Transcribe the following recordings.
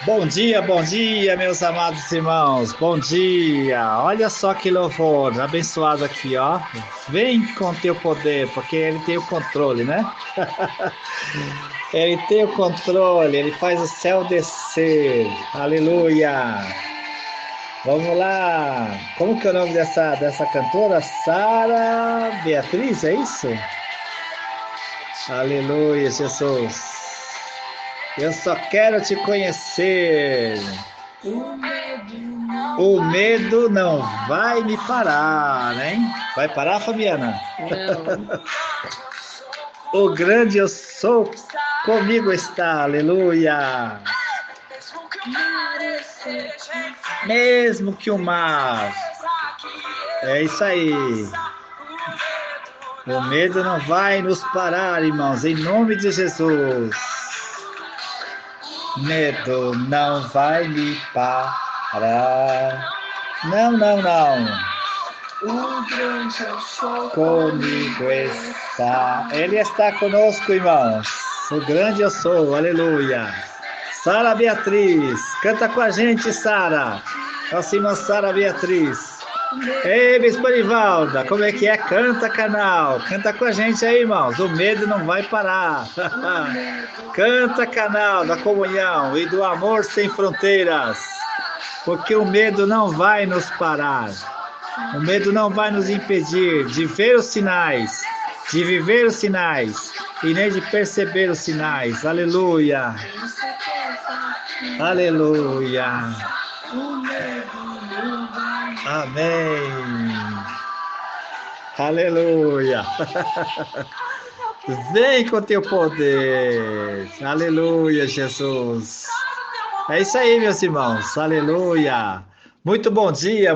Bom dia, meus amados irmãos. Bom dia. Olha só que louvor, abençoado aqui, ó. Vem com teu poder, porque ele tem o controle, né? Ele tem o controle, ele faz o céu descer. Aleluia. Vamos lá. Como que é o nome dessa cantora? Sara Beatriz, é isso? Aleluia, Jesus. Eu só quero te conhecer. O medo não vai me parar, hein? Vai parar, Fabiana? Não, O grande eu sou, comigo está, aleluia. Mesmo que o mar. É isso aí. O medo não vai nos parar, irmãos, em nome de Jesus. Medo não vai me parar. Não, não, não. o grande eu sou Comigo está. Ele está conosco, irmãos. O grande eu sou, aleluia. Sara Beatriz, canta com a gente, Sara. Nossa irmã Sara Beatriz. Ei, Bispo Nivalda, como é que é? Canta, canal. Canta com a gente aí, irmãos. O medo não vai parar. Canta, canal da comunhão e do amor sem fronteiras. Porque o medo não vai nos parar. O medo não vai nos impedir de ver os sinais, de viver os sinais e nem de perceber os sinais. Aleluia. Aleluia. Amém. Aleluia. Vem com teu poder. Aleluia, Jesus. É isso aí, meus irmãos. Aleluia. Muito bom dia.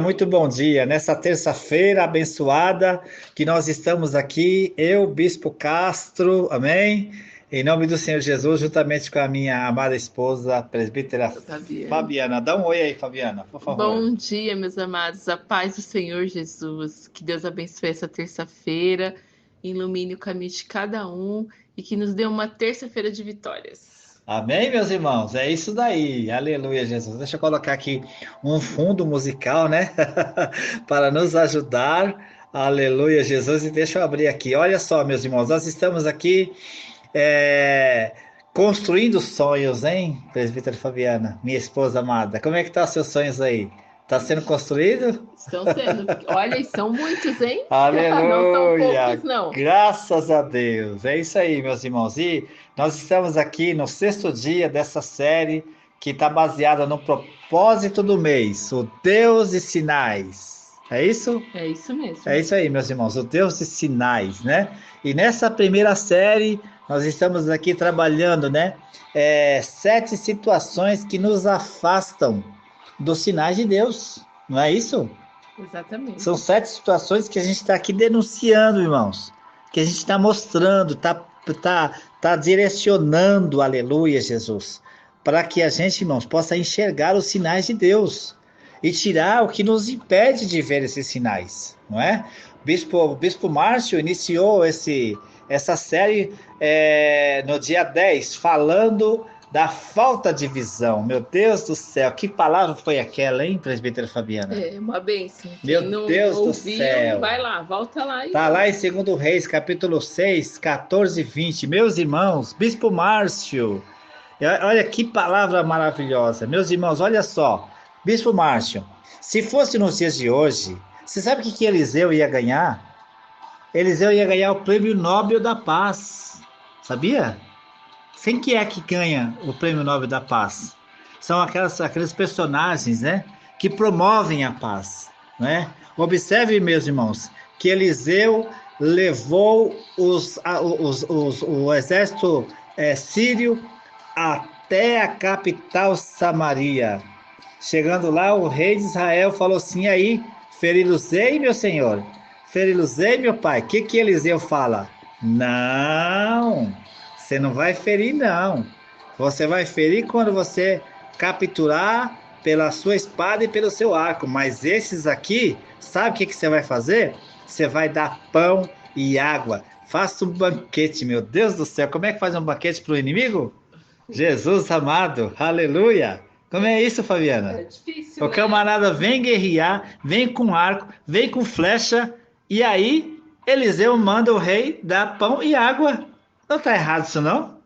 Nessa terça-feira abençoada que nós estamos aqui, eu, Bispo Castro, amém? Em nome do Senhor Jesus, juntamente com a minha amada esposa, presbítera Fabiana. Fabiana. Dá um oi aí, Fabiana, por favor. Bom dia, meus amados. A paz do Senhor Jesus. Que Deus abençoe essa terça-feira, ilumine o caminho de cada um e que nos dê uma terça-feira de vitórias. Amém, meus irmãos? É isso daí. Aleluia, Jesus. Deixa eu colocar aqui um fundo musical, né? Para nos ajudar. Aleluia, Jesus. E deixa eu abrir aqui. Olha só, meus irmãos, nós estamos aqui é, construindo sonhos, hein, presbítero Fabiana, minha esposa amada. Como é que tá os seus sonhos aí? Tá sendo construído? Estão sendo. Olha, e são muitos, hein? Não são poucos, Aleluia! não. Graças a Deus. É isso aí, meus irmãos. E nós estamos aqui no sexto dia dessa série que está baseada no propósito do mês, o Deus de sinais. É isso? É isso É mesmo. isso aí, meus irmãos, o Deus de sinais, né? E nessa primeira série, nós estamos aqui trabalhando, né? 7 situações que nos afastam dos sinais de Deus, não é isso? São Exatamente. 7 situações que a gente está aqui denunciando, irmãos. Que a gente está mostrando, tá direcionando, aleluia, Jesus. Para que a gente, irmãos, possa enxergar os sinais de Deus. E tirar o que nos impede de ver esses sinais, não é? O Bispo Márcio iniciou essa série no dia 10, falando da falta de visão. Meu Deus do céu, que palavra foi aquela, hein, presbítera Fabiana? É uma bênção. Meu Quem não Deus do ouviu, céu. vai lá, volta lá e Tá lá em ouve. 2 Reis, capítulo 6, 14 e 20. Meus irmãos, Bispo Márcio, olha que palavra maravilhosa. Meus irmãos, olha só. Bispo Márcio, se fosse nos dias de hoje, você sabe o que Eliseu ia ganhar? Eliseu ia ganhar o Prêmio Nobel da Paz. Sabia? Quem que é que ganha o Prêmio Nobel da Paz? São aqueles personagens, né, que promovem a paz, né? Observe, meus irmãos, que Eliseu levou o exército sírio até a capital Samaria. Chegando lá, o rei de Israel falou assim: aí, feri-los-ei, meu senhor, feri-los-ei, meu pai. O que Eliseu fala? Não, você não vai ferir, não. Você vai ferir quando você capturar pela sua espada e pelo seu arco. Mas esses aqui, sabe o que você vai fazer? Você vai dar pão e água. Faça um banquete, meu Deus do céu. Como é que faz um banquete para o inimigo? Jesus amado, aleluia. Como é isso, Fabiana? É difícil, O né? camarada vem guerrear, vem com arco, vem com flecha, e aí Eliseu manda o rei dar pão e água. Não tá errado isso, não?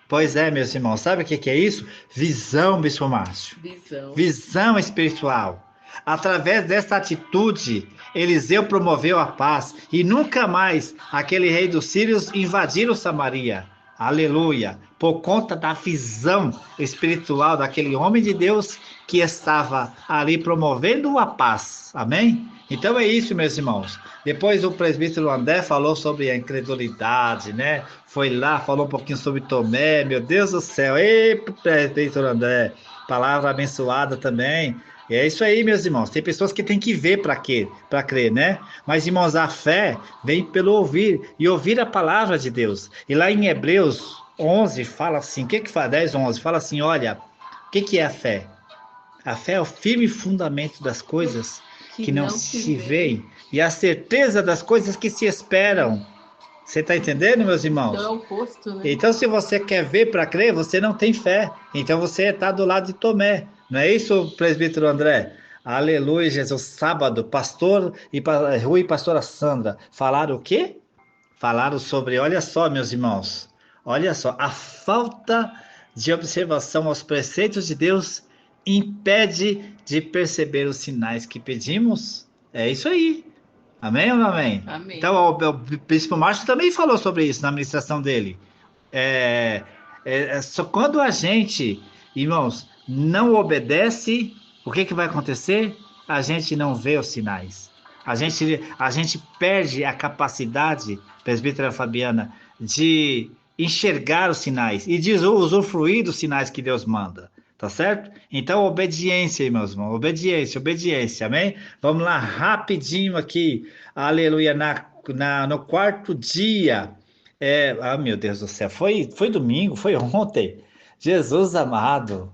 Pois é, meus irmãos, sabe o que que é isso? Visão, Bispo Márcio. Visão. Visão espiritual. Através dessa atitude, Eliseu promoveu a paz e nunca mais aquele rei dos sírios invadiram Samaria. Aleluia! Por conta da visão espiritual daquele homem de Deus que estava ali promovendo a paz. Amém? Então é isso, meus irmãos. Depois o presbítero André falou sobre a incredulidade, né? Foi lá, falou um pouquinho sobre Tomé, meu Deus do céu. Ei, presbítero André, palavra abençoada também. E é isso aí, meus irmãos. Tem pessoas que têm que ver para quê? Para crer, né? Mas, irmãos, a fé vem pelo ouvir e ouvir a palavra de Deus. E lá em Hebreus 11 fala assim, o que que fala? 10, 11, fala assim, olha, o que que é a fé? A fé é o firme fundamento das coisas Que que não não se se vê. veem e a certeza das coisas que se esperam. Você está entendendo, meus Então é irmãos? o oposto, né? Então, se você quer ver para crer, você não tem fé. Então, você está do lado de Tomé. Não é isso, presbítero André? Aleluia, Jesus. Sábado, pastor e Rui e pastora Sandra falaram o quê? Falaram sobre, olha só, meus irmãos, olha só, a falta de observação aos preceitos de Deus impede de perceber os sinais que pedimos. É isso aí. Amém ou não amém? Então, Amém. o bispo Márcio também falou sobre isso na administração dele. É, só quando a gente, irmãos, não obedece, o que que vai acontecer? A gente não vê os sinais. A gente perde a capacidade, presbítera Fabiana, de enxergar os sinais e de usufruir dos sinais que Deus manda. Tá certo? Então, obediência, meus irmãos. Obediência, obediência, amém? Vamos lá, rapidinho aqui. Aleluia. No quarto dia. Meu Deus do céu, foi domingo, foi ontem. Jesus amado.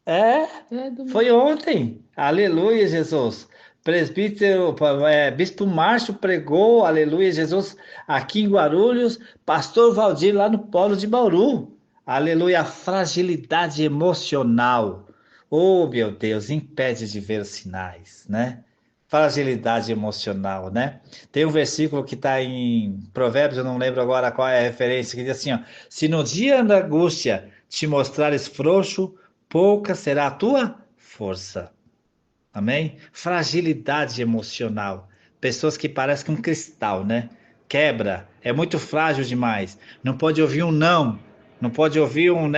É, É domingo. foi ontem. Aleluia, Jesus. Presbítero, Bispo Márcio pregou, aleluia, Jesus, aqui em Guarulhos, Pastor Valdir lá no Polo de Bauru. Aleluia, a fragilidade emocional. Oh, meu Deus, impede de ver os sinais, né? Fragilidade emocional, né? Tem um versículo que está em Provérbios, eu não lembro agora qual é a referência, que diz assim, ó, se no dia da angústia te mostrares frouxo, pouca será a tua força. Amém? Fragilidade emocional. Pessoas que parecem que um cristal, né? Quebra, é muito frágil demais. Não pode ouvir um não. Não pode ouvir um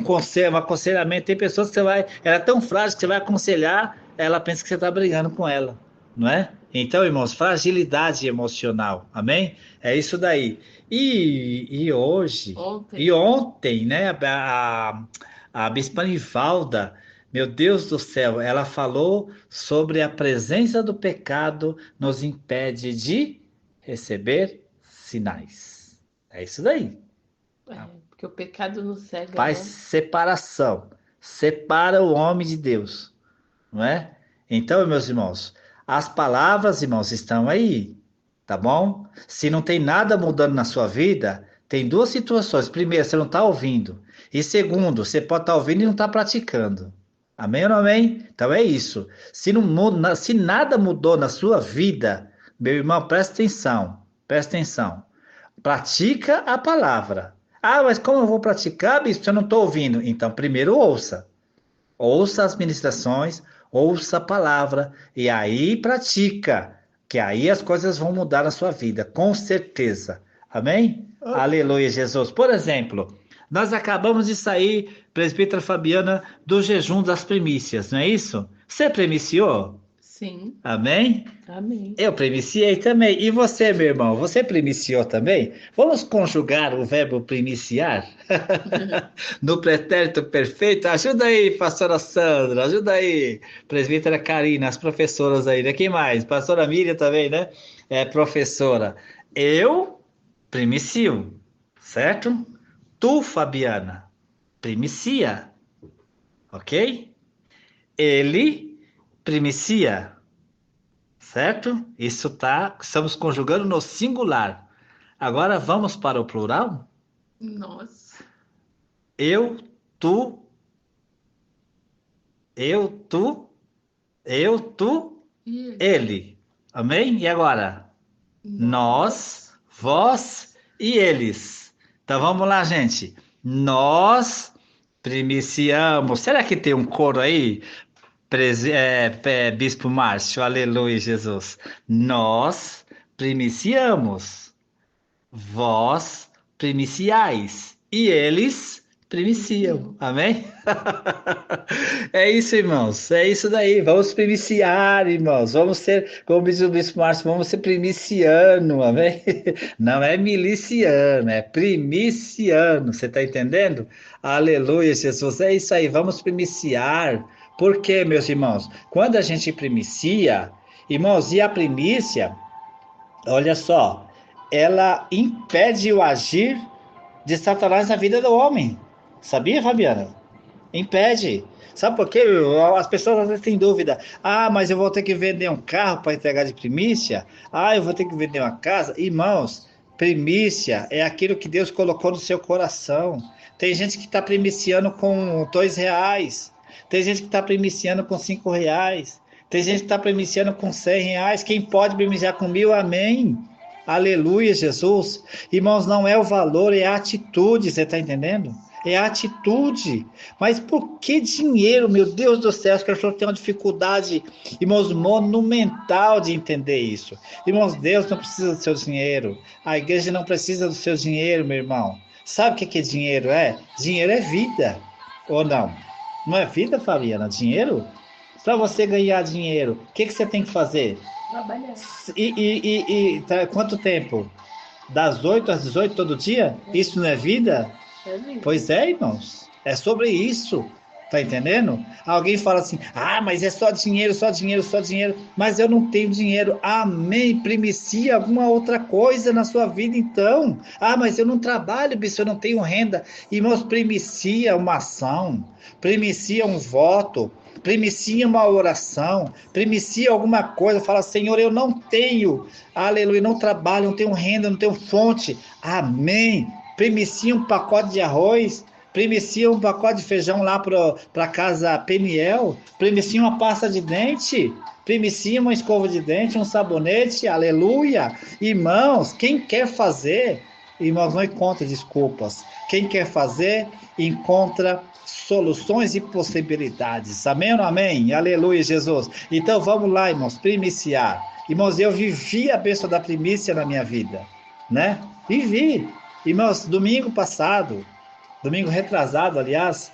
conselho, um aconselhamento. Tem pessoas que ela é tão frágil que você vai aconselhar, ela pensa que você está brigando com ela, não é? Então, irmãos, fragilidade emocional, amém? É isso daí. E hoje, e Ontem. ontem, né? A Bispa Nivalda, meu Deus do céu, ela falou sobre a presença do pecado nos impede de receber sinais. É isso daí. Porque o pecado nos cega, Faz né? separação. Separa o homem de Deus, não é? Então, meus irmãos, as palavras, irmãos, estão aí, tá bom? Se não tem nada mudando na sua vida, tem duas situações. Primeiro, você não está ouvindo. E segundo, você pode estar ouvindo e não está praticando. Amém ou não amém? Então é isso. Se nada mudou na sua vida, meu irmão, presta atenção. Presta atenção. Pratica a palavra. Ah, mas como eu vou praticar, bispo, se eu não estou ouvindo? Então, primeiro ouça. Ouça as ministrações, ouça a palavra e aí pratica, que aí as coisas vão mudar na sua vida, com certeza. Amém? Aleluia, Jesus. Por exemplo, nós acabamos de sair, presbítera Fabiana, do jejum das primícias, não é isso? Você primiciou? Sim. Amém? Amém. Eu primiciei também. E você, meu irmão, você primiciou também? Vamos conjugar o verbo primiciar no pretérito perfeito? Ajuda aí, pastora Sandra, ajuda aí, presbítera Karina, as professoras aí, né? Quem mais? Pastora Miriam também, né? É professora. Eu primicio, certo? Tu, Fabiana, primicia, ok? Ele primicia. Certo? Isso tá, estamos conjugando no singular. Agora vamos para o plural? Nossa. Eu tu, tu, tu, Isso. ele. Amém? E agora? Nós, vós e eles. Então vamos lá, gente. Nós primiciamos. Será que tem um coro aí? Bispo Márcio, aleluia, Jesus. Nós primiciamos, vós primiciais, e eles primiciam. Amém? É isso, irmãos. É isso daí. Vamos primiciar, irmãos. Vamos ser, como diz o Bispo Márcio, vamos ser primiciano. Amém? Não é miliciano, é primiciano. Você está entendendo? Aleluia, Jesus. É isso aí. Vamos primiciar. Por quê, meus irmãos? Quando a gente primicia, irmãos, e a primícia, olha só, ela impede o agir de Satanás na vida do homem. Sabia, Fabiana? Impede. Sabe por quê? As pessoas às vezes têm dúvida. Ah, mas eu vou ter que vender um carro para entregar de primícia? Ah, eu vou ter que vender uma casa? Irmãos, primícia é aquilo que Deus colocou no seu coração. Tem gente que está primiciando com R$ 2. Tem gente que está primiciando com R$ 5. Tem gente que está primiciando com R$ 100. Quem pode primiciar com 1.000? Amém. Aleluia, Jesus. Irmãos, não é o valor, é a atitude, você está entendendo? É a atitude. Mas por que dinheiro, meu Deus do céu? As pessoas têm uma dificuldade, irmãos, monumental de entender isso. Irmãos, Deus não precisa do seu dinheiro. A igreja não precisa do seu dinheiro, meu irmão. Sabe o que dinheiro é? Dinheiro é vida. Ou não? Não é vida, Fabiana? Dinheiro? Para você ganhar dinheiro, o que você tem que fazer? Trabalhar. Quanto tempo? Das 8 às 18 todo dia? Isso não é vida? É vida. Pois é, irmãos. É sobre isso. Tá entendendo? Alguém fala assim: ah, mas é só dinheiro, só dinheiro, só dinheiro. Mas eu não tenho dinheiro. Amém. Primicia alguma outra coisa na sua vida, então. Ah, mas eu não trabalho, bicho, eu não tenho renda. Irmãos, primicia uma ação, primicia um voto, primicia uma oração, primicia alguma coisa. Fala: Senhor, eu não tenho, aleluia, não trabalho, não tenho renda, não tenho fonte. Amém. Primicia um pacote de arroz, primicia um pacote de feijão lá para casa Peniel, primicia uma pasta de dente, primicia uma escova de dente, um sabonete, aleluia. Irmãos, quem quer fazer, irmãos, não encontra desculpas. Quem quer fazer, encontra soluções e possibilidades. Amém ou não amém? Aleluia, Jesus. Então vamos lá, irmãos, primiciar. Irmãos, eu vivi a bênção da primícia na minha vida, né? Vivi. Irmãos, domingo passado, domingo retrasado, aliás,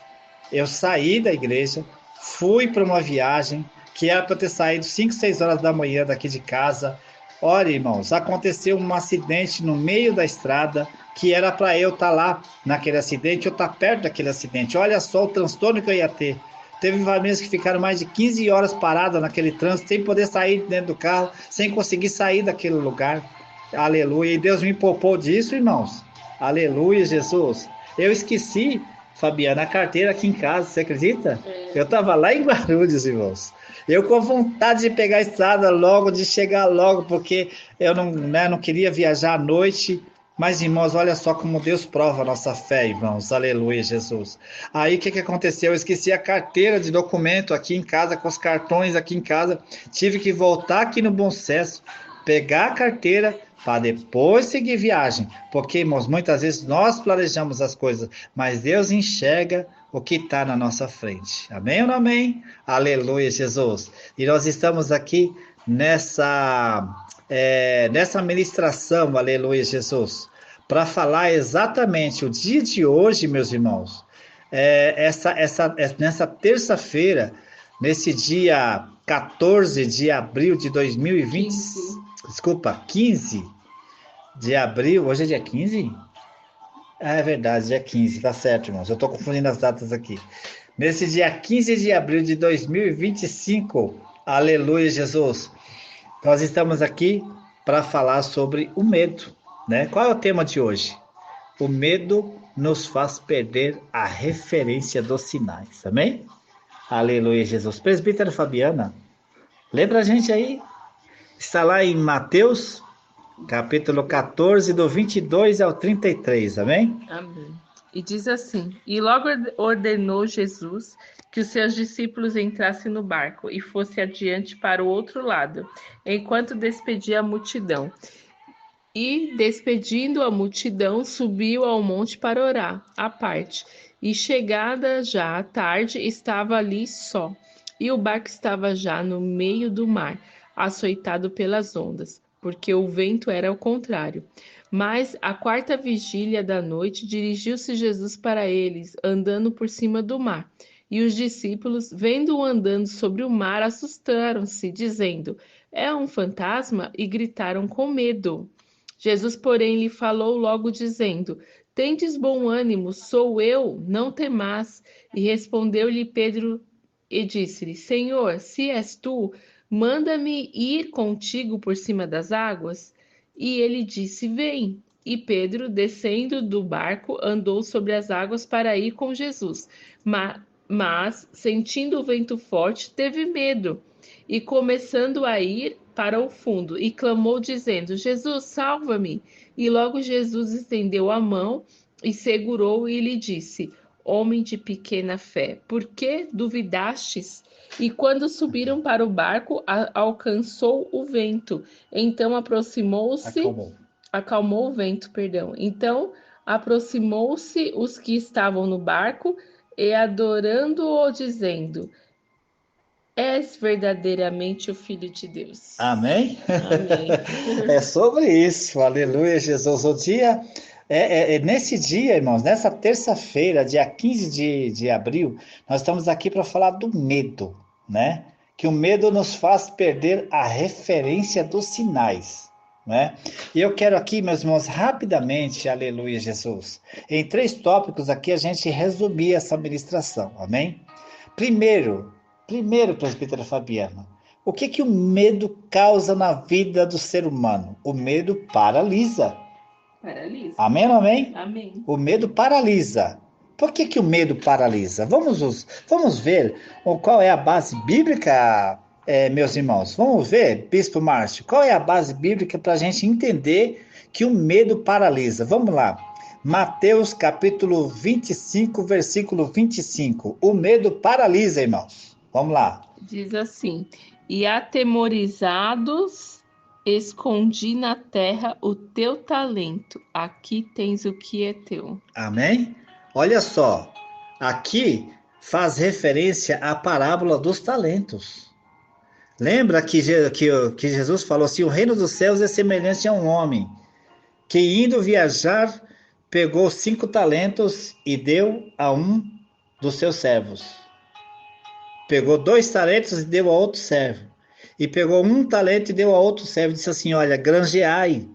eu saí da igreja, fui para uma viagem que era para ter saído 5, 6 horas da manhã daqui de casa. Olha, irmãos, aconteceu um acidente no meio da estrada, que era para eu estar lá naquele acidente, eu estar perto daquele acidente. Olha só o transtorno que eu ia ter. Teve famílias que ficaram mais de 15 horas paradas naquele trânsito, sem poder sair dentro do carro, sem conseguir sair daquele lugar. Aleluia. E Deus me poupou disso, irmãos. Aleluia, Jesus. Eu esqueci, Fabiana, a carteira aqui em casa, você acredita? Eu estava lá em Guarulhos, irmãos. Eu com vontade de pegar a estrada logo, de chegar logo, porque eu não queria viajar à noite. Mas, irmãos, olha só como Deus prova a nossa fé, irmãos. Aleluia, Jesus. Aí, o que aconteceu? Eu esqueci a carteira de documento aqui em casa, com os cartões aqui em casa. Tive que voltar aqui no Bom Sucesso, pegar a carteira, para depois seguir viagem. Porque, irmãos, muitas vezes nós planejamos as coisas, mas Deus enxerga o que está na nossa frente. Amém ou não amém? Aleluia, Jesus. E nós estamos aqui nessa ministração, aleluia, Jesus, para falar exatamente o dia de hoje, meus irmãos, nessa terça-feira, nesse dia 14 de abril de 2020, 15 de abril, hoje é dia 15? É verdade, dia 15, tá certo, irmãos, eu tô confundindo as datas aqui. Nesse dia 15 de abril de 2025, aleluia, Jesus, nós estamos aqui para falar sobre o medo, né? Qual é o tema de hoje? O medo nos faz perder a referência dos sinais, amém? Aleluia, Jesus. Presbítero Fabiana, lembra a gente aí? Está lá em Mateus, capítulo 14, do 22 ao 33, amém? Amém. E diz assim: E logo ordenou Jesus que os seus discípulos entrassem no barco e fosse adiante para o outro lado, enquanto despedia a multidão. E, despedindo a multidão, subiu ao monte para orar, à parte. E chegada já a tarde, estava ali só. E o barco estava já no meio do mar, açoitado pelas ondas, porque o vento era ao contrário. Mas à quarta vigília da noite, dirigiu-se Jesus para eles, andando por cima do mar. E os discípulos, vendo-o andando sobre o mar, assustaram-se, dizendo: É um fantasma? E gritaram com medo. Jesus, porém, lhe falou logo, dizendo: Tendes bom ânimo, sou eu, não temais. E respondeu-lhe Pedro e disse-lhe: Senhor, se és tu, manda-me ir contigo por cima das águas. E ele disse: Vem. E Pedro, descendo do barco, andou sobre as águas para ir com Jesus. Mas sentindo o vento forte, teve medo e começando a ir para o fundo, e clamou, dizendo: Jesus, salva-me! E logo Jesus estendeu a mão e segurou e lhe disse: Homem de pequena fé, por que duvidastes? E quando subiram para o barco, alcançou o vento. Então acalmou o vento, perdão. Então aproximou-se os que estavam no barco e adorando-o, dizendo: És verdadeiramente o Filho de Deus. Amém? Amém. É sobre isso, aleluia, Jesus. O dia, nesse dia, irmãos, nessa terça-feira, dia 15 de abril, nós estamos aqui para falar do medo, né? Que o medo nos faz perder a referência dos sinais, né? E eu quero aqui, meus irmãos, rapidamente, aleluia, Jesus, em 3 tópicos aqui a gente resumir essa ministração, amém? Primeiro, presbítero Fabiano, o que o medo causa na vida do ser humano? O medo paralisa. Paralisa. Amém ou não amém? Amém. O medo paralisa. Por que o medo paralisa? Vamos ver qual é a base bíblica, meus irmãos. Vamos ver, Bispo Márcio, qual é a base bíblica para a gente entender que o medo paralisa. Vamos lá. Mateus capítulo 25, versículo 25. O medo paralisa, irmãos. Vamos lá. Diz assim: E atemorizados, escondi na terra o teu talento. Aqui tens o que é teu. Amém? Olha só, aqui faz referência à parábola dos talentos. Lembra que Jesus falou assim: o reino dos céus é semelhante a um homem que, indo viajar, pegou 5 talentos e deu a um dos seus servos. Pegou 2 talentos e deu a outro servo. E pegou 1 talento e deu a outro servo. Disse assim: olha, granjeai.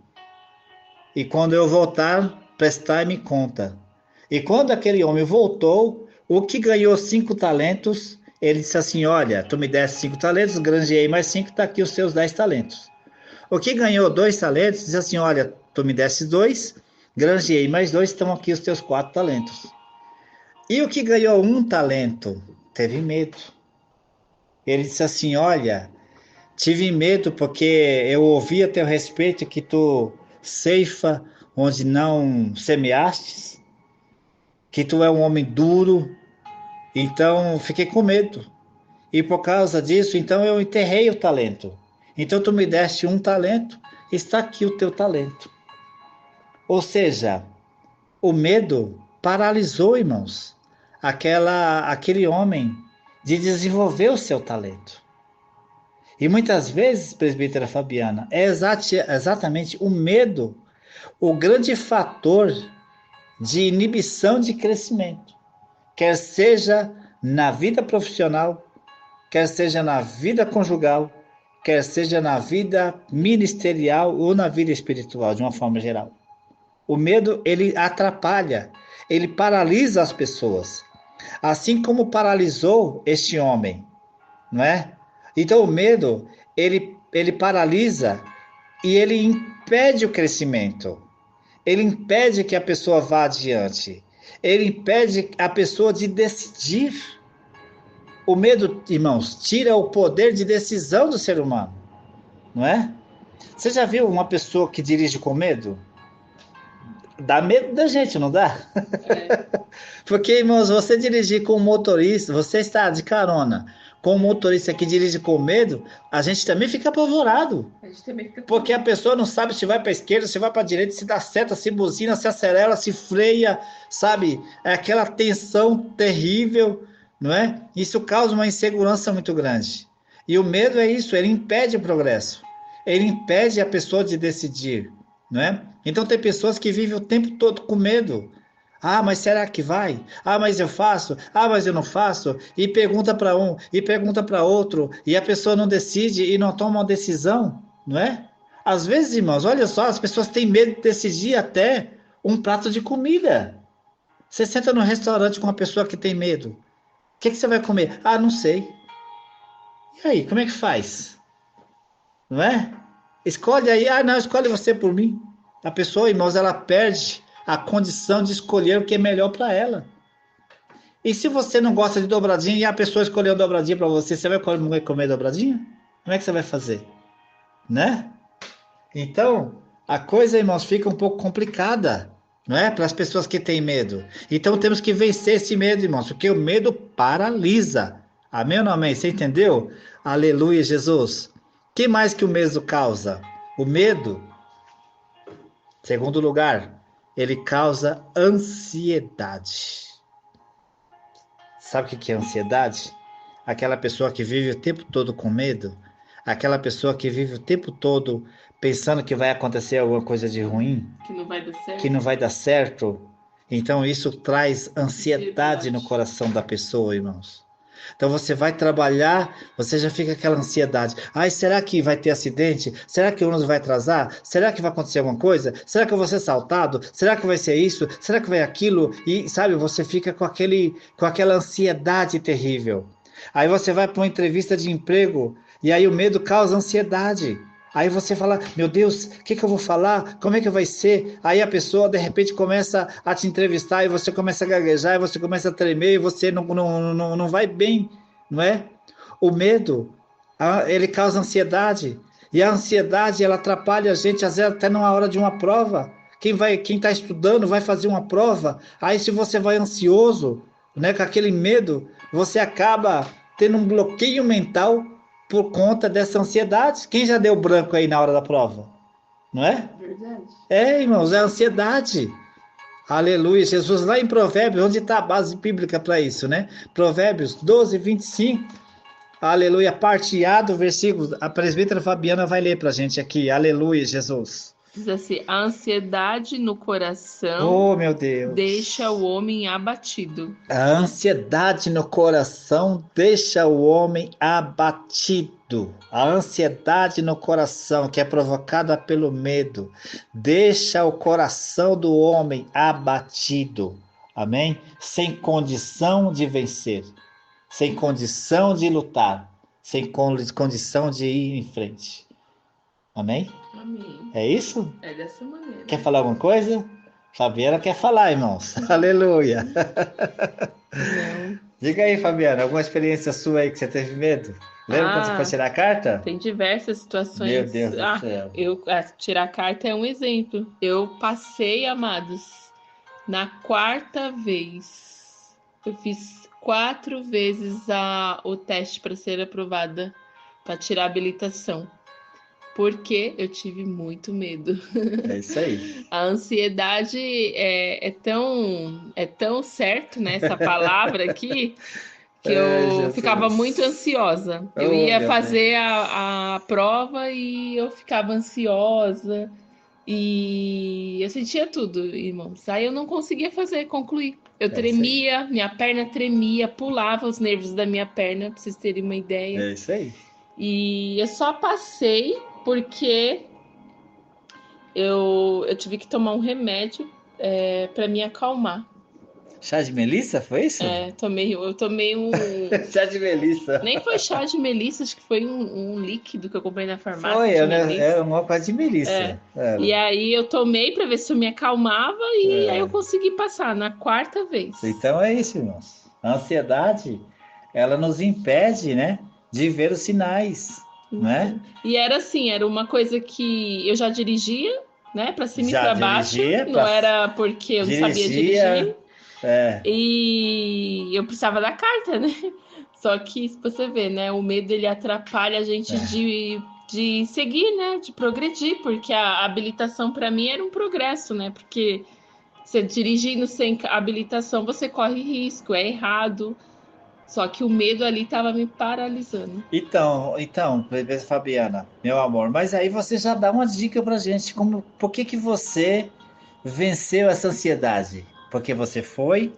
E quando eu voltar, prestai-me conta. E quando aquele homem voltou, o que ganhou 5 talentos, ele disse assim: olha, tu me deste 5 talentos, granjeei mais 5, está aqui os seus 10 talentos. O que ganhou 2 talentos, disse assim: olha, tu me deste 2, granjeei mais 2, estão aqui os teus 4 talentos. E o que ganhou 1 talento, teve medo. Ele disse assim: olha, tive medo porque eu ouvi a teu respeito que tu ceifa onde não semeastes, que tu é um homem duro, então fiquei com medo. E por causa disso, então eu enterrei o talento. Então tu me deste 1 talento, está aqui o teu talento. Ou seja, o medo paralisou, irmãos, aquele homem de desenvolver o seu talento. E muitas vezes, presbítera Fabiana, é exatamente o medo o grande fator de inibição de crescimento, quer seja na vida profissional, quer seja na vida conjugal, quer seja na vida ministerial ou na vida espiritual, de uma forma geral. O medo, ele atrapalha, ele paralisa as pessoas, assim como paralisou este homem, não é? Então o medo, ele paralisa e ele impede o crescimento. Ele impede que a pessoa vá adiante. Ele impede a pessoa de decidir. O medo, irmãos, tira o poder de decisão do ser humano, não é? Você já viu uma pessoa que dirige com medo? Dá medo da gente, não dá? É, Porque, irmãos, você dirigir com um motorista, você está de carona com um motorista que dirige com medo, a gente também fica apavorado. a gente também fica com Porque a medo. pessoa não sabe se vai para a esquerda, se vai para a direita, se dá seta, se buzina, se acelera, se freia, sabe? É aquela tensão terrível, não é? Isso causa uma insegurança muito grande. E o medo é isso, ele impede o progresso. Ele impede a pessoa de decidir, não é? Então tem pessoas que vivem o tempo todo com medo. Ah, mas será que vai? Ah, mas eu faço? Ah, mas eu não faço? E pergunta para um, e pergunta para outro, e a pessoa não decide e não toma uma decisão, não é? Às vezes, irmãos, olha só, as pessoas têm medo de decidir até um prato de comida. Você senta num restaurante com uma pessoa que tem medo. O que que você vai comer? Ah, não sei. E aí, como é que faz? Não é? Escolhe aí. Ah, não, escolhe você por mim. A pessoa, irmãos, ela perde a condição de escolher o que é melhor para ela. E se você não gosta de dobradinha e a pessoa escolheu dobradinha para você, você vai comer dobradinha? Como é que você vai fazer? Né? Então, a coisa, irmãos, fica um pouco complicada, não é? Para as pessoas que têm medo. Então, temos que vencer esse medo, irmãos, porque o medo paralisa. Amém ou não amém? Você entendeu? Aleluia, Jesus. O que mais que o medo causa? O medo, segundo lugar, ele causa ansiedade. Sabe o que é ansiedade? Aquela pessoa que vive o tempo todo com medo, aquela pessoa que vive o tempo todo pensando que vai acontecer alguma coisa de ruim, Que não vai dar que certo. não vai dar certo. Então isso traz ansiedade no Ansiedade. coração da pessoa, irmãos. Então você vai trabalhar, você já fica aquela ansiedade. Ai, será que vai ter acidente? Será que o ônibus vai atrasar? Será que vai acontecer alguma coisa? Será que eu vou ser assaltado? Será que vai ser isso? Será que vai aquilo? E sabe, você fica com aquela ansiedade terrível. Aí você vai para uma entrevista de emprego e aí o medo causa ansiedade. Aí você fala, meu Deus, o que que eu vou falar? Como é que vai ser? Aí a pessoa de repente começa a te entrevistar e você começa a gaguejar, e você começa a tremer e você não vai bem, não é? O medo, ele causa ansiedade. E a ansiedade, ela atrapalha a gente, às vezes até numa hora de uma prova. Quem está estudando vai fazer uma prova, aí se você vai ansioso, né, com aquele medo, você acaba tendo um bloqueio mental por conta dessa ansiedade. Quem já deu branco aí na hora da prova? Não é? Verdade. É, irmãos, é ansiedade. Aleluia. Jesus, lá em Provérbios, onde está a base bíblica para isso, né? Provérbios 12, 25. Aleluia. Parte A do versículo. A presbítera Fabiana vai ler para a gente aqui. Aleluia, Jesus. Diz assim: a ansiedade no coração Oh, meu deixa o Deus. homem abatido. A ansiedade no coração deixa o homem abatido. A ansiedade no coração, que é provocada pelo medo, deixa o coração do homem abatido. Amém? Sem condição de vencer, sem condição de lutar, sem condição de ir em frente. Amém? Amém. É isso? É dessa maneira. Quer falar alguma coisa? Fabiana quer falar, irmãos. Aleluia. Não. Diga aí, Fabiana, alguma experiência sua aí que você teve medo? Lembra quando você foi Ah, tirar a carta? tem diversas Meu situações. Deus do céu. Tirar carta é um exemplo. Eu passei, amados, na quarta vez. Eu fiz 4 vezes o teste para ser aprovada para tirar a habilitação. Porque eu tive muito medo. É isso aí. A ansiedade é tão certo, né, essa palavra aqui, que Ai, eu ficava muito Jesus. ansiosa. Eu Oh, ia meu fazer Deus. a prova e eu ficava ansiosa e eu sentia tudo, irmãos. Aí eu não conseguia concluir. Eu É isso aí. tremia, minha perna tremia, pulava os nervos da minha perna, para vocês terem uma ideia. É isso aí. E eu só passei porque eu tive que tomar um remédio para me acalmar. Chá de melissa, foi isso? Eu tomei um. Chá de melissa. Nem foi chá de melissa, acho que foi um líquido que eu comprei na farmácia Foi, de é melissa. uma coisa de É. melissa. E Ela. aí eu tomei para ver se eu me acalmava e aí eu É. consegui passar na quarta vez. Então é isso, irmãos. A ansiedade, ela nos impede, né, de ver os sinais, não é? E era assim, era uma coisa que eu já dirigia né? Para cima e Já para baixo. dirigia, Não era porque eu não sabia dirigir. dirigia, é, E eu precisava da carta, né? Só que, se você vê, né? O medo ele atrapalha a gente é. de seguir, né? De progredir, porque a habilitação para mim era um progresso, né? Porque você dirigindo sem habilitação, você corre risco, é errado. Só que o medo ali estava me paralisando. Então, beleza, Fabiana, meu amor, mas aí você já dá uma dica pra gente, como, por que que você venceu essa ansiedade? Porque você foi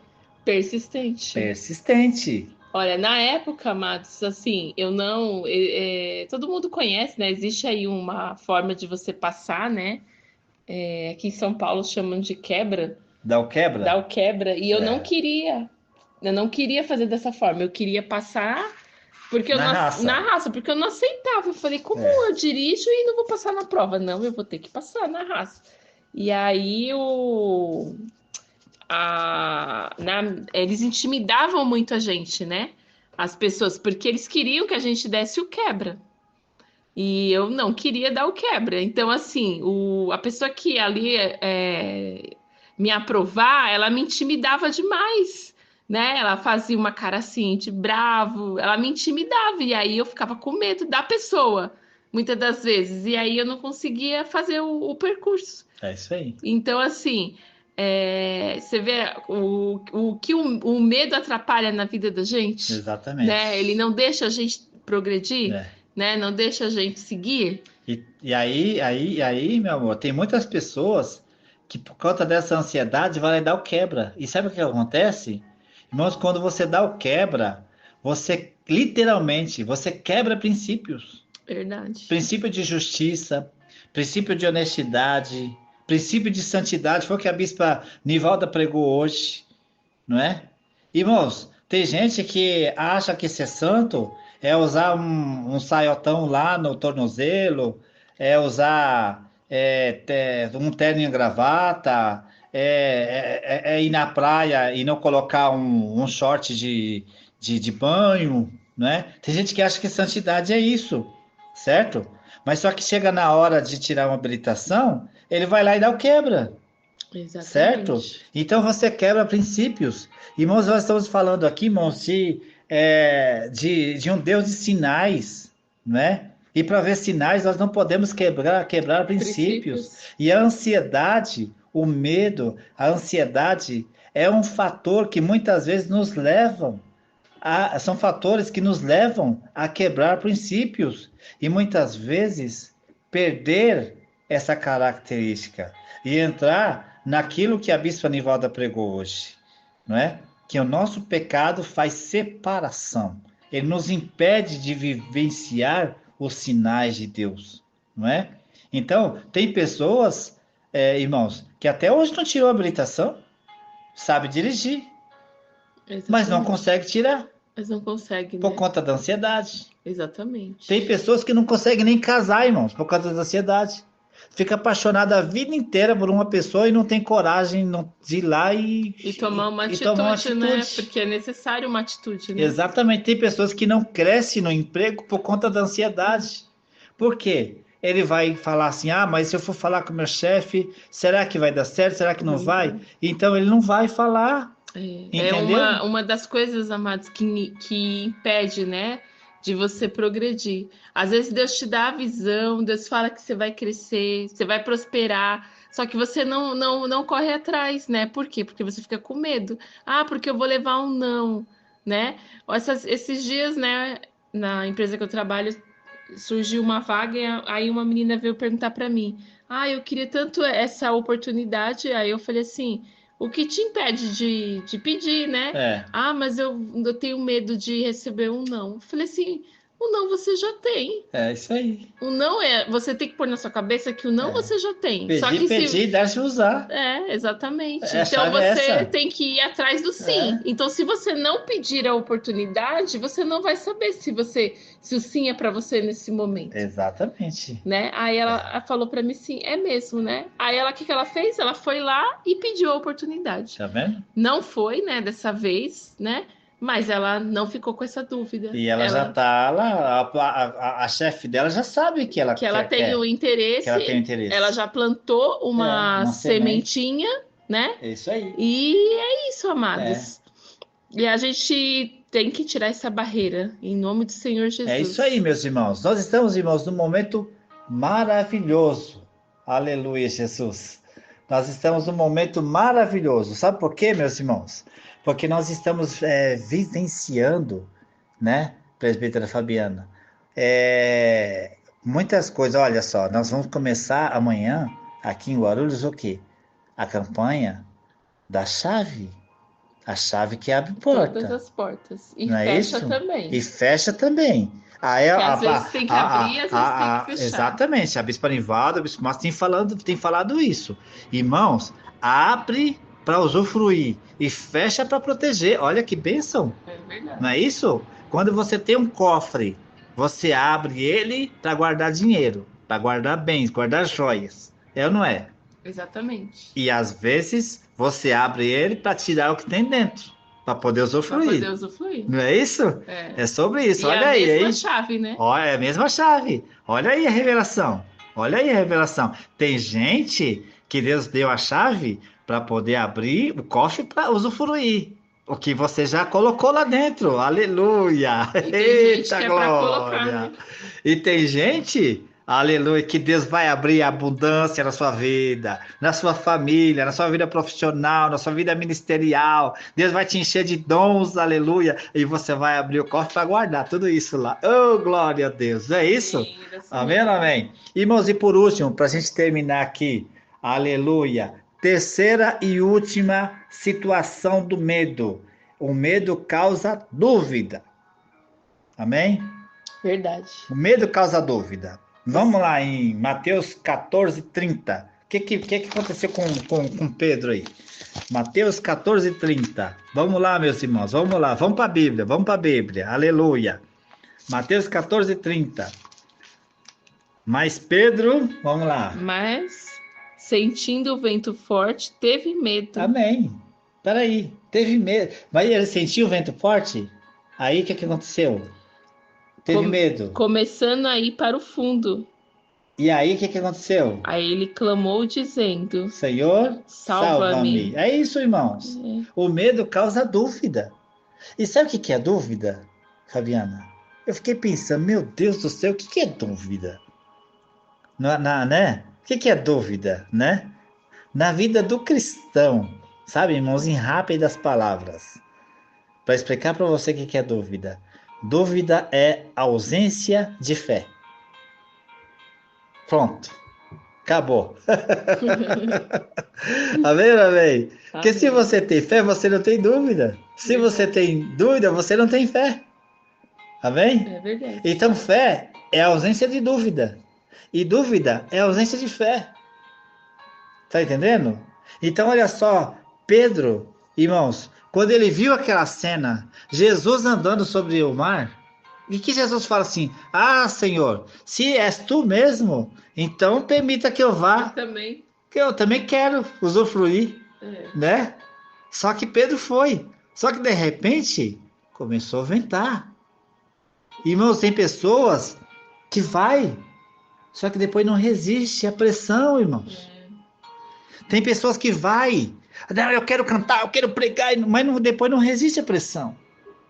Persistente. persistente. Olha, na época, Matos, assim, eu não. Todo mundo conhece, né? Existe aí uma forma de você passar, né? Aqui em São Paulo chamam de quebra, Dá o dá quebra? o quebra, e eu não É, queria. Eu não queria fazer dessa forma, eu queria passar porque eu na não, na raça. raça, porque eu não aceitava. Eu falei, como É, eu dirijo e não vou passar na prova? Não, eu vou ter que passar na raça. E aí eles intimidavam muito a gente, né? As pessoas, porque eles queriam que a gente desse o quebra. E eu não queria dar o quebra. Então, assim, a pessoa que ali me aprovar, ela me intimidava demais, né? Ela fazia uma cara assim, de bravo, ela me intimidava. E aí eu ficava com medo da pessoa, muitas das vezes. E aí eu não conseguia fazer o percurso. é isso aí. Então, assim, você vê o que o medo atrapalha na vida da gente, né? Ele Exatamente. não deixa a gente progredir, É. né? Não deixa a gente seguir. E aí, meu amor, tem muitas pessoas que por conta dessa ansiedade vai lá e dar o quebra. E sabe o que acontece? Irmãos, quando você dá o quebra, você literalmente, você quebra princípios. Verdade. Princípio de justiça, princípio de honestidade, princípio de santidade, foi o que a bispa Nivalda pregou hoje, não é? Irmãos, tem gente que acha que ser santo é usar um saiotão lá no tornozelo, é usar um terno e gravata, é ir na praia e não colocar um short de banho, né? Tem gente que acha que santidade é isso, certo? Mas só que chega na hora de tirar uma habilitação, ele vai lá e dá o quebra. Certo? Exatamente. Então você quebra princípios. Irmãos, nós estamos falando aqui, irmãos, de um Deus de sinais, né? E para ver sinais, nós não podemos quebrar princípios. Princípios. E a ansiedade, o medo, a ansiedade é um fator que muitas vezes são fatores que nos levam a quebrar princípios e muitas vezes perder essa característica e entrar naquilo que a Bispa Nivalda pregou hoje, não é? Que o nosso pecado faz separação. Ele nos impede de vivenciar os sinais de Deus, não é? Então, tem pessoas, irmãos, que até hoje não tirou a habilitação, sabe dirigir, mas não Exatamente. consegue tirar Mas não consegue, por né? conta da ansiedade. Tem Exatamente. pessoas que não conseguem nem casar, irmãos, por causa da ansiedade. Fica apaixonada a vida inteira por uma pessoa e não tem coragem de ir lá E tomar uma e tomar uma atitude, né? atitude. Porque é necessário uma atitude, né? Exatamente, tem pessoas que não crescem no emprego por conta da ansiedade. Por quê? Ele vai falar assim: ah, mas se eu for falar com o meu chefe, será que vai dar certo? Será que não Não vai? vai. Então ele não vai falar, É entendeu? uma das coisas, amados, que impede, né, de você progredir. Às vezes Deus te dá a visão, Deus fala que você vai crescer, você vai prosperar, só que você não corre atrás, né? Por quê? Porque você fica com medo. Ah, porque eu vou levar um não, né? Esses dias, né, na empresa que eu trabalho, surgiu uma vaga, e aí uma menina veio perguntar para mim: ah, eu queria tanto essa oportunidade. Aí eu falei assim: o que te impede de pedir, né? É, Ah, mas eu tenho medo de receber um não. Eu falei assim: o não você já tem. é isso aí. O não você tem que pôr na sua cabeça que o não É. você já tem. Só Pedir, que se pedir, deixa usar. exatamente. É, a Então chave é você essa. tem que ir atrás do sim. É. Então, se você não pedir a oportunidade, você não vai saber se o sim é para você nesse momento, Exatamente. né? Aí É, ela falou para mim sim, é mesmo, né? Aí ela o que que ela fez? Ela foi lá e pediu a oportunidade. tá vendo? Não foi, né, dessa vez, né? Mas ela não ficou com essa dúvida. E ela já tá lá, a chefe dela já sabe que ela Que ela tem o que ela tem interesse, ela interesse. já plantou uma Uma semente. sementinha, né? É isso aí. E é isso, É. amados. E a gente tem que tirar essa barreira, em nome do Senhor É Jesus. isso aí, meus irmãos. Nós estamos, irmãos, num momento maravilhoso. Aleluia, Jesus. Nós estamos num momento maravilhoso. Sabe por quê, meus irmãos? Porque nós estamos vivenciando, né, presbítera Fabiana, muitas coisas. Olha só, nós vamos começar amanhã, aqui em Guarulhos, o quê? A campanha da chave. A chave que abre Todas porta. as portas. E Não é fecha isso? também. E fecha também. Aí, Que às vezes tem que abrir, às vezes tem que fechar. exatamente, a Bispa Nivaldo, a Bispa Márcia tem falado isso. Irmãos, abre para usufruir e fecha para proteger. Olha que bênção, É verdade. não é isso? Quando você tem um cofre, você abre ele para guardar dinheiro, para guardar bens, guardar joias. É ou não é? Exatamente. E às vezes você abre ele para tirar o que tem dentro, para poder Pra usufruir. poder usufruir. Não é isso? É. É sobre isso. E Olha a aí, mesma hein? chave, né? Olha, é a mesma chave. Olha aí a revelação. Olha aí a revelação. Tem gente que Deus deu a chave para poder abrir o cofre para usufruir. O que você já colocou lá dentro. Aleluia. E tem gente Eita que é pra colocar, glória. né? E tem gente, aleluia, que Deus vai abrir abundância na sua vida, na sua família, na sua vida profissional, na sua vida ministerial. Deus vai te encher de dons, aleluia, e você vai abrir o cofre para guardar tudo isso lá. Oh, glória a Deus. É isso? Sim, dessa Amém, maneira. amém. Irmãos, e por último, para a gente terminar aqui, aleluia. Terceira e última situação do medo. O medo causa dúvida. Amém? Verdade. O medo causa dúvida. Vamos lá em Mateus 14, 30. O que aconteceu com Pedro aí? Mateus 14, 30. Vamos lá, meus irmãos, vamos lá. Vamos para a Bíblia, vamos para a Bíblia. Aleluia. Mateus 14, 30. Mas Pedro, vamos lá. Mas, sentindo o vento forte, teve medo. Amém. Peraí, teve medo. Mas ele sentiu o vento forte? Aí o que aconteceu? Teve medo. Começando a ir para o fundo. E aí o que aconteceu? Aí ele clamou dizendo: Senhor, Salva-me. salva-me. É isso, irmãos. O medo causa dúvida. E sabe o que é dúvida, Fabiana? Eu fiquei pensando, meu Deus do céu, o que é dúvida? Né? O que é dúvida, né? Na vida do cristão, sabe, irmãos, em rápidas palavras, para explicar para você o que é dúvida. Dúvida é ausência de fé. Pronto. Acabou. Amém, amém? Porque se você tem fé, você não tem dúvida. Se você tem dúvida, você não tem fé. Amém? É verdade. Então, fé é ausência de dúvida. E dúvida é ausência de fé. Tá entendendo? Então, olha só, Pedro, irmãos, quando ele viu aquela cena, Jesus andando sobre o mar, e que Jesus fala assim: Ah, Senhor, se és tu mesmo, então permita que eu vá, que eu também quero usufruir, né? Só que Pedro foi. Só que de repente começou a ventar. Irmãos, tem pessoas que vai, só que depois não resiste à pressão, irmãos. Tem pessoas que vai, não, eu quero cantar, eu quero pregar, mas depois não resiste à pressão.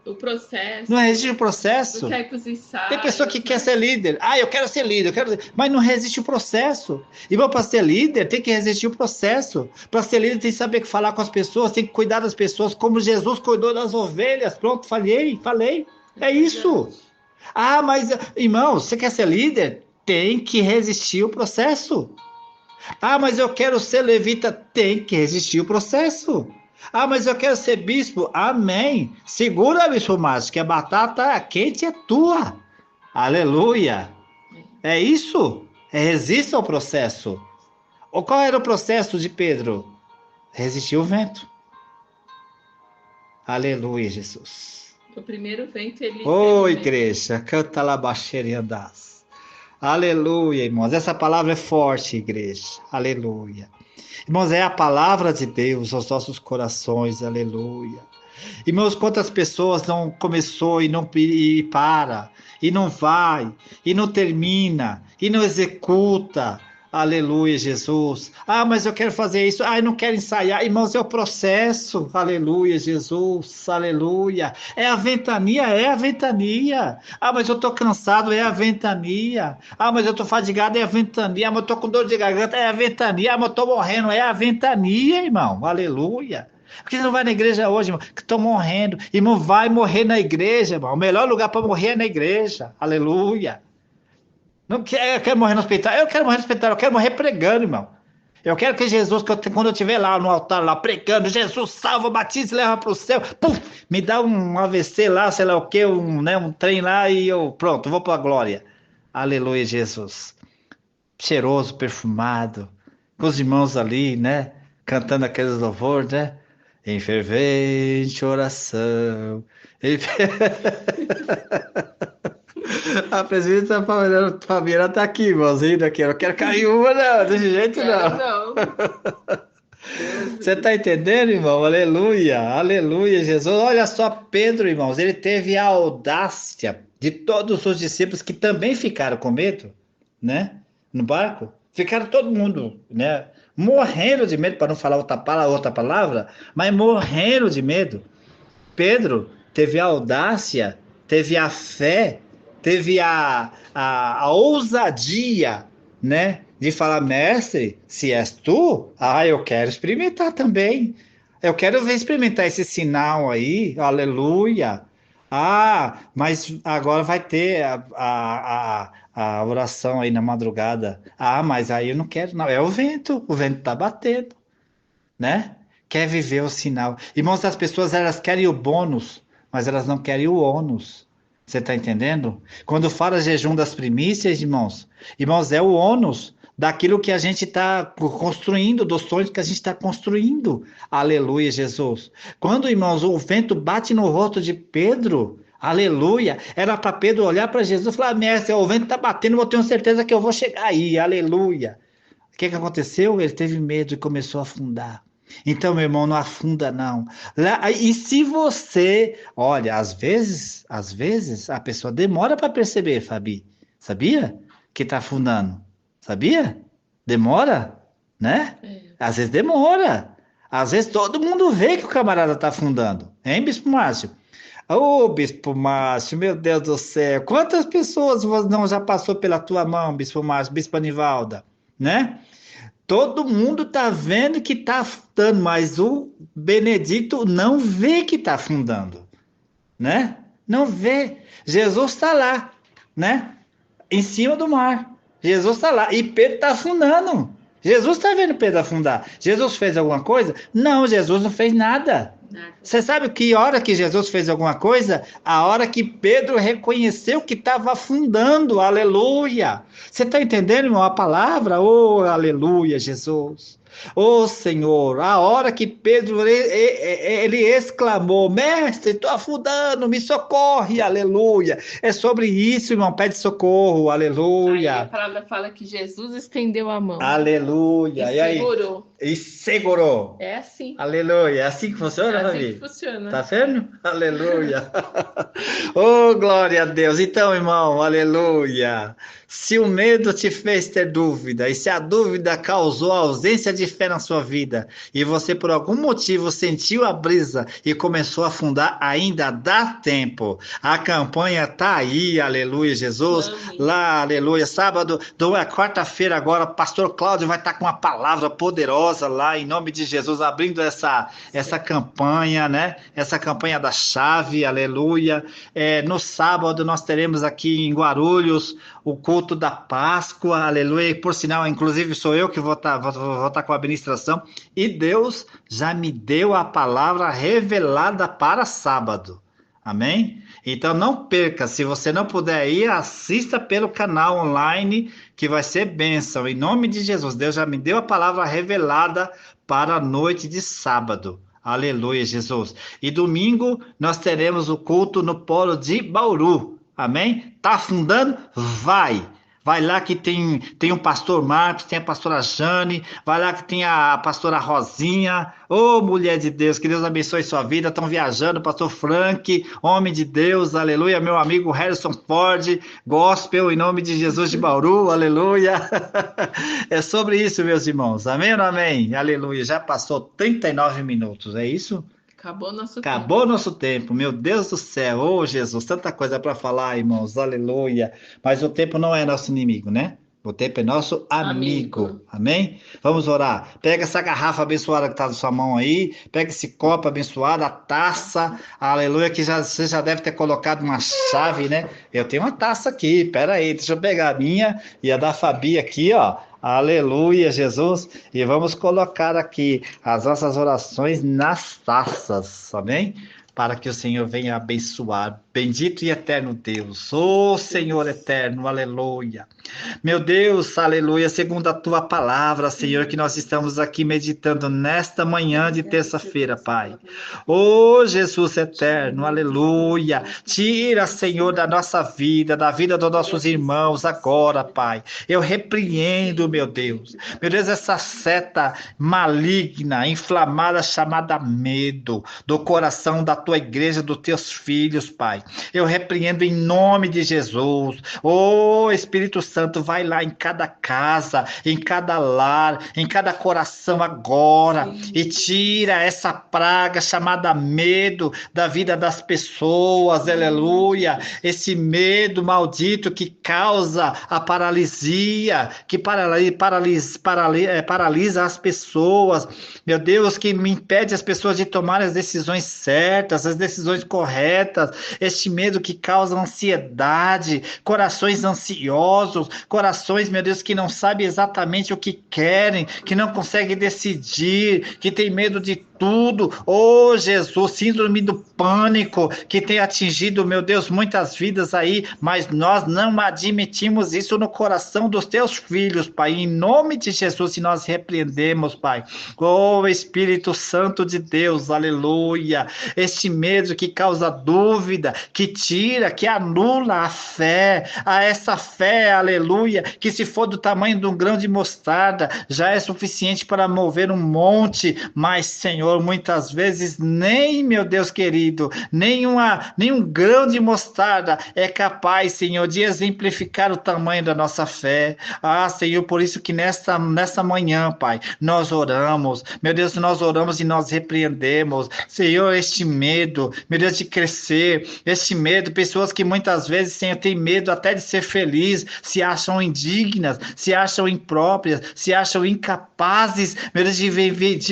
O processo. Não resiste o processo. Tem pessoa que quer ser líder. Ah, eu quero ser líder, mas não resiste o processo. E para ser líder, tem que resistir o processo. Para ser líder, tem que saber falar com as pessoas, tem que cuidar das pessoas, como Jesus cuidou das ovelhas. Pronto, falei. É isso. Ah, mas, irmão, você quer ser líder? Tem que resistir o processo. Ah, mas eu quero ser levita. Tem que resistir o processo. Ah, mas eu quero ser bispo. Amém. Segura, bispo Márcio, que a batata quente é tua. Aleluia. É isso. Resista ao processo. Qual era o processo de Pedro? Resistir o vento. Aleluia, Jesus. O primeiro vento ele... Ô, igreja, canta lá baixeira e andás. Aleluia, irmãos. Essa palavra é forte, igreja. Aleluia. Irmãos, é a palavra de Deus aos nossos corações, aleluia. Irmãos, quantas pessoas não começou e para, e não vai, e não termina, e não executa. Aleluia, Jesus. Ah, mas eu quero fazer isso. Ah, eu não quero ensaiar. Irmãos, é o processo. Aleluia, Jesus. Aleluia. É a ventania, é a ventania. Ah, mas eu estou cansado, é a ventania. Ah, mas eu estou fadigado, é a ventania. Ah, mas eu estou com dor de garganta, é a ventania. Ah, mas eu estou morrendo, é a ventania, irmão. Aleluia. Por que você não vai na igreja hoje, irmão? Que estão morrendo. Irmão, vai morrer na igreja, irmão. O melhor lugar para morrer é na igreja. Aleluia. Não quero, eu quero morrer no hospital. Eu quero morrer no hospital. Eu quero morrer pregando, irmão. Eu quero que Jesus, quando eu estiver lá no altar, lá pregando, Jesus salva, batiza e leva para o céu. Puf, me dá um AVC lá, sei lá o quê, um trem lá e eu, pronto, vou para a glória. Aleluia, Jesus. Cheiroso, perfumado, com os irmãos ali, né? Cantando aqueles louvores, né? Em fervente oração. A presidenta Fabiana tá aqui, irmãozinho, aqui. Eu não quero cair uma, não, desse jeito Quero não. não. Deus Você tá entendendo, irmão? Aleluia, aleluia, Jesus. Olha só, Pedro, irmãos, ele teve a audácia de todos os discípulos que também ficaram com medo, né? No barco. Ficaram todo mundo, né? Morrendo de medo, para não falar outra palavra, mas morrendo de medo. Pedro teve a audácia, teve a fé, teve a ousadia, né? De falar, mestre, se és tu, eu quero experimentar também. Eu quero ver experimentar esse sinal aí, aleluia. Ah, mas agora vai ter a oração aí na madrugada. Ah, mas aí eu não quero, não. É o vento tá batendo, né? Quer viver o sinal. Irmãos, as pessoas elas querem o bônus, mas elas não querem o ônus. Você está entendendo? Quando fala jejum das primícias, irmãos, é o ônus daquilo que a gente está construindo, dos sonhos que a gente está construindo. Aleluia, Jesus. Quando, irmãos, o vento bate no rosto de Pedro, aleluia, era para Pedro olhar para Jesus e falar, mestre, o vento está batendo, eu tenho certeza que eu vou chegar aí, aleluia. O que que aconteceu? Ele teve medo e começou a afundar. Então, meu irmão, não afunda, não. E se você, olha, às vezes, a pessoa demora para perceber, Fabi. Sabia? Que está afundando. Sabia? Demora, né? É. Às vezes demora. Às vezes todo mundo vê que o camarada está afundando. Hein, Bispo Márcio? Ô, Bispo Márcio, meu Deus do céu. Quantas pessoas não já passou pela tua mão, Bispo Márcio, Bispo Anivalda, né? Todo mundo tá vendo que tá afundando, mas o Benedito não vê que tá afundando, né? Não vê. Jesus está lá, né? Em cima do mar. Jesus está lá e Pedro está afundando. Jesus está vendo Pedro afundar. Jesus fez alguma coisa? Não, Jesus não fez nada. Você sabe que hora que Jesus fez alguma coisa? A hora que Pedro reconheceu que estava afundando. Aleluia. Você está entendendo, irmão, a palavra? Oh, aleluia, Jesus. Oh, Senhor, a hora que Pedro ele exclamou, mestre, estou afundando, me socorre, aleluia. É sobre isso, irmão, pede socorro, Aí a aleluia. palavra fala que Jesus estendeu a mão Aleluia. e E aí? segurou. E segurou. É assim. Aleluia. É assim que funciona, É assim que Fabi? funciona. Tá vendo? Aleluia. Oh, glória a Deus. Então, irmão, aleluia. Se o medo te fez ter dúvida, e se a dúvida causou ausência de fé na sua vida, e você por algum motivo sentiu a brisa e começou a afundar, ainda dá tempo. A campanha tá aí, aleluia, Jesus. Amém. Lá, aleluia. Sábado, quarta-feira agora, pastor Cláudio vai estar com uma palavra poderosa lá, em nome de Jesus, abrindo essa campanha, né? Essa campanha da chave, aleluia. No sábado nós teremos aqui em Guarulhos o culto da Páscoa, aleluia. E por sinal, inclusive sou eu que vou estar com a administração. E Deus já me deu a palavra revelada para sábado. Amém? Então não perca, se você não puder ir, assista pelo canal online, que vai ser bênção. Em nome de Jesus, Deus já me deu a palavra revelada para a noite de sábado. Aleluia, Jesus. E domingo nós teremos o culto no polo de Bauru. Amém? Tá afundando? Vai. Vai lá que tem o pastor Marcos, tem a pastora Jane, vai lá que tem a pastora Rosinha. Ô, mulher de Deus, que Deus abençoe sua vida. Estão viajando, pastor Frank, homem de Deus, aleluia. Meu amigo Harrison Ford, gospel em nome de Jesus de Bauru, aleluia. É sobre isso, meus irmãos. Amém ou não amém? Aleluia. Já passou 39 minutos, é isso? Acabou nosso tempo. Acabou nosso tempo, meu Deus do céu, ô Jesus, tanta coisa para falar, irmãos, aleluia. Mas o tempo não é nosso inimigo, né? O tempo é nosso amigo, amém? Vamos orar. Pega essa garrafa abençoada que está na sua mão aí, pega esse copo abençoado, a taça, aleluia, que você já deve ter colocado uma chave, né? Eu tenho uma taça aqui, pera aí, deixa eu pegar a minha e a da Fabi aqui, ó. Aleluia, Jesus. E vamos colocar aqui as nossas orações nas taças, amém? Para que o Senhor venha abençoar. Bendito e eterno Deus, ô Senhor eterno, aleluia. Meu Deus, aleluia, segundo a tua palavra, Senhor, que nós estamos aqui meditando nesta manhã de terça-feira, Pai. Ô Jesus eterno, aleluia. Tira, Senhor, da nossa vida, da vida dos nossos irmãos agora, Pai. Eu repreendo, meu Deus, essa seta maligna, inflamada, chamada medo, do coração da tua igreja, dos teus filhos, Pai. Eu repreendo em nome de Jesus. Ô Espírito Santo, vai lá em cada casa, em cada lar, em cada coração agora e tira essa praga chamada medo da vida das pessoas, aleluia. Esse medo maldito que causa a paralisia, que paralisa as pessoas, meu Deus, que me impede as pessoas de tomarem as decisões certas, as decisões corretas, este medo que causa ansiedade, corações ansiosos, corações, meu Deus, que não sabem exatamente o que querem, que não conseguem decidir, que tem medo de tudo. Oh, Jesus, síndrome do pânico que tem atingido, meu Deus, muitas vidas aí, mas nós não admitimos isso no coração dos teus filhos, Pai. Em nome de Jesus, nós repreendemos, Pai. Oh, Espírito Santo de Deus, aleluia. Este medo que causa dúvida, que tira, que anula a fé, a essa fé, aleluia, que se for do tamanho de um grão de mostarda, já é suficiente para mover um monte, mas, Senhor, muitas vezes nem, meu Deus querido, nenhum grão de mostarda é capaz, Senhor, de exemplificar o tamanho da nossa fé. Ah, Senhor, por isso que nessa manhã, Pai, nós oramos, meu Deus, nós oramos e nós repreendemos, Senhor, este medo, meu Deus, de crescer, este medo, pessoas que muitas vezes, Senhor, têm medo até de ser feliz, se acham indignas, se acham impróprias, se acham incapazes, meu Deus, de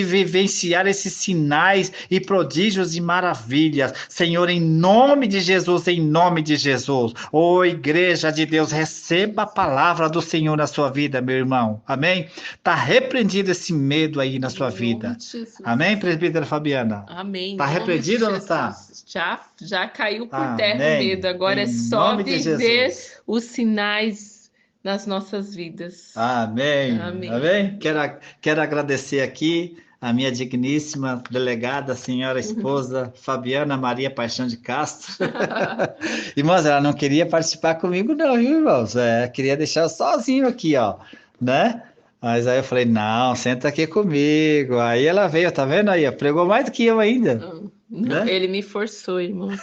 vivenciar esses sinais e prodígios e maravilhas. Senhor, em nome de Jesus, em nome de Jesus. Ô igreja de Deus, receba a palavra do Senhor na sua vida, meu irmão. Amém? Tá repreendido esse medo aí na sua vida. Amém, presbítera Fabiana? Amém. Tá repreendido ou não tá? Já caiu por terra o medo. Agora é só viver os sinais nas nossas vidas. Amém. Amém. Quero agradecer aqui a minha digníssima delegada, senhora esposa Fabiana Maria Paixão de Castro. Irmãos, ela não queria participar comigo não, viu, irmãos? Queria deixar eu sozinho aqui, ó, né? Mas aí eu falei, não, senta aqui comigo. Aí ela veio, tá vendo aí? Pregou mais do que eu ainda. Não, né? Ele me forçou, irmãos.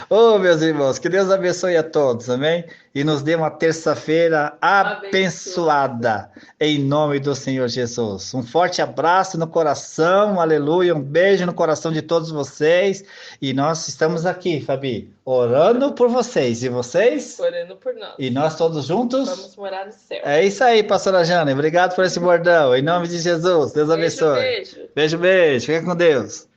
Oh, meus irmãos, que Deus abençoe a todos, amém? E nos dê uma terça-feira abençoada, em nome do Senhor Jesus. Um forte abraço no coração, aleluia, um beijo no coração de todos vocês. E nós estamos aqui, Fabi, orando por vocês. E vocês? Orando por nós. E nós todos juntos? Vamos morar no céu. É isso aí, pastora Jana. Obrigado por esse bordão. Em nome de Jesus, Deus abençoe. Beijo. Beijo, beijo. Fica com Deus.